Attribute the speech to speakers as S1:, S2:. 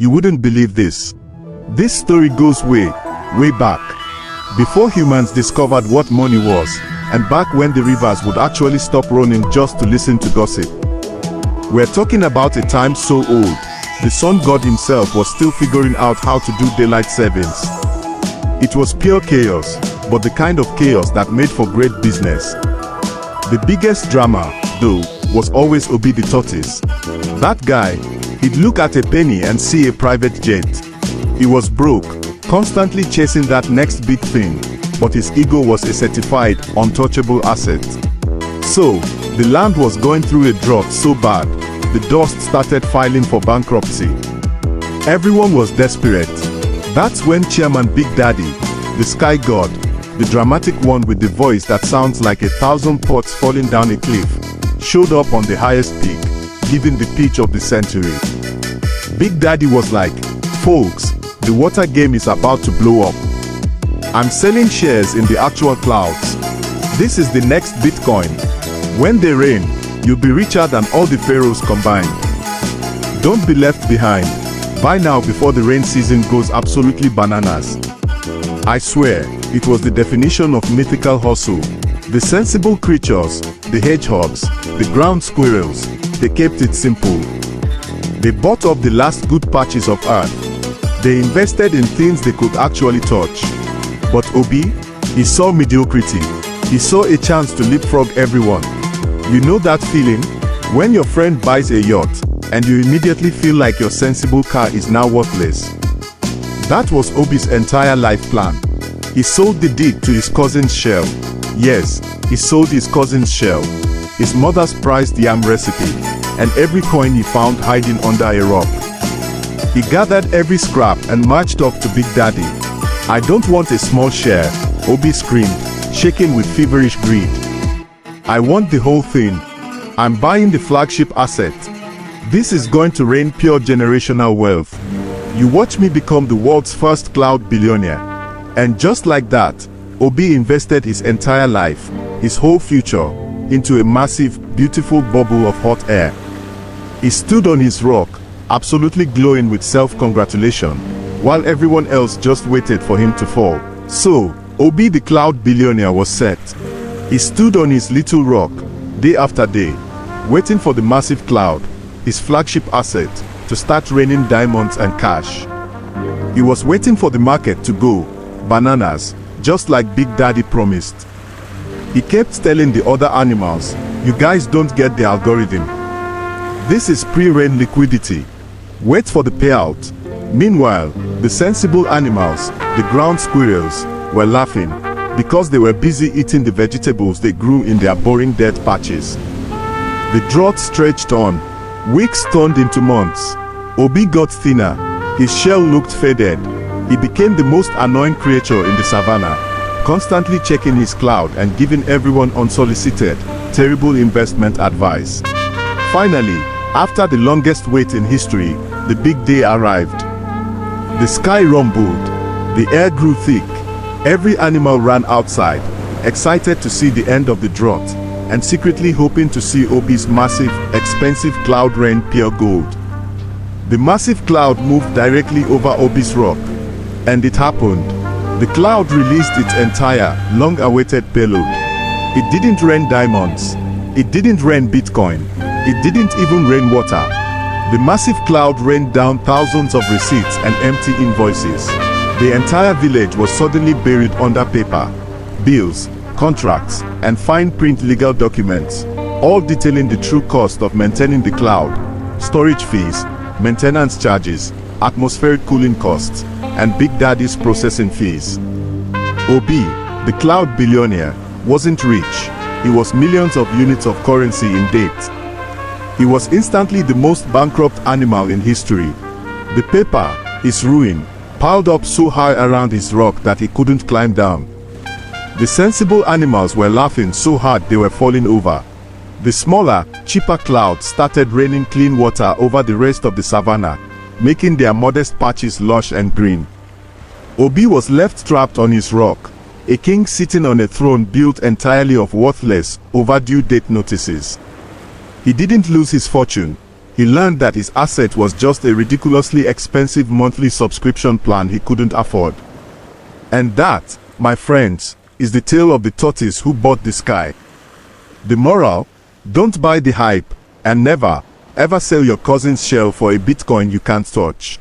S1: You wouldn't believe this. This story goes way, way back. Before humans discovered what money was, and back when the rivers would actually stop running just to listen to gossip. We're talking about a time so old, the sun god himself was still figuring out how to do daylight savings. It was pure chaos, but the kind of chaos that made for great business. The biggest drama, though, was always Obi the Tortoise. That guy, he'd look at a penny and see a private jet. He was broke, constantly chasing that next big thing, but his ego was a certified, untouchable asset. So, the land was going through a drought so bad, the dust started filing for bankruptcy. Everyone was desperate. That's when Chairman Big Daddy, the sky god, the dramatic one with the voice that sounds like 1,000 pots falling down a cliff, showed up on the highest peak, giving the pitch of the century. Big Daddy was like, "Folks, the water game is about to blow up. I'm selling shares in the actual clouds. This is the next Bitcoin. When they rain, you'll be richer than all the pharaohs combined. Don't be left behind. Buy now before the rain season goes absolutely bananas." I swear, it was the definition of mythical hustle. The sensible creatures, the hedgehogs, the ground squirrels, they kept it simple. They bought up the last good patches of earth. They invested in things they could actually touch. But Obi, he saw mediocrity. He saw a chance to leapfrog everyone. You know that feeling? When your friend buys a yacht, and you immediately feel like your sensible car is now worthless. That was Obi's entire life plan. He sold the deed to his cousin's shell. Yes, he sold his cousin's shell, his mother's prized yam recipe, and every coin he found hiding under a rock. He gathered every scrap and marched up to Big Daddy. "I don't want a small share," Obi screamed, shaking with feverish greed. "I want the whole thing. I'm buying the flagship asset. This is going to rain pure generational wealth. You watch me become the world's first cloud billionaire." And just like that, Obi invested his entire life, his whole future, into a massive, beautiful bubble of hot air. He stood on his rock, absolutely glowing with self-congratulation, while everyone else just waited for him to fall. So, Obi the cloud billionaire was set. He stood on his little rock, day after day, waiting for the massive cloud, his flagship asset, to start raining diamonds and cash. He was waiting for the market to go bananas, just like Big Daddy promised. He kept telling the other animals, "You guys don't get the algorithm. This is pre-rain liquidity. Wait for the payout." Meanwhile, the sensible animals, the ground squirrels, were laughing, because they were busy eating the vegetables they grew in their boring dirt patches. The drought stretched on. Weeks turned into months. Obi got thinner. His shell looked faded. He became the most annoying creature in the savannah, constantly checking his cloud and giving everyone unsolicited, terrible investment advice. Finally, after the longest wait in history, the big day arrived. The sky rumbled. The air grew thick. Every animal ran outside, excited to see the end of the drought, and secretly hoping to see Obi's massive, expensive cloud rain pure gold. The massive cloud moved directly over Obi's rock. And it happened. The cloud released its entire, long-awaited payload. It didn't rain diamonds. It didn't rain Bitcoin. It didn't even rain water. The massive cloud rained down thousands of receipts and empty invoices. The entire village was suddenly buried under paper, bills, contracts, and fine print legal documents, all detailing the true cost of maintaining the cloud, storage fees, maintenance charges, atmospheric cooling costs, and Big Daddy's processing fees. Obi, the cloud billionaire, wasn't rich. He was millions of units of currency in debt. He was instantly the most bankrupt animal in history. The paper, his ruin, piled up so high around his rock that he couldn't climb down. The sensible animals were laughing so hard they were falling over. The smaller, cheaper clouds started raining clean water over the rest of the savannah, making their modest patches lush and green. Obi was left trapped on his rock, a king sitting on a throne built entirely of worthless, overdue date notices. He didn't lose his fortune. he learned that his asset was just a ridiculously expensive monthly subscription plan he couldn't afford. And that, my friends, is the tale of the tortoise who bought the sky. The moral: don't buy the hype, and never, ever sell your cousin's shell for a Bitcoin you can't touch.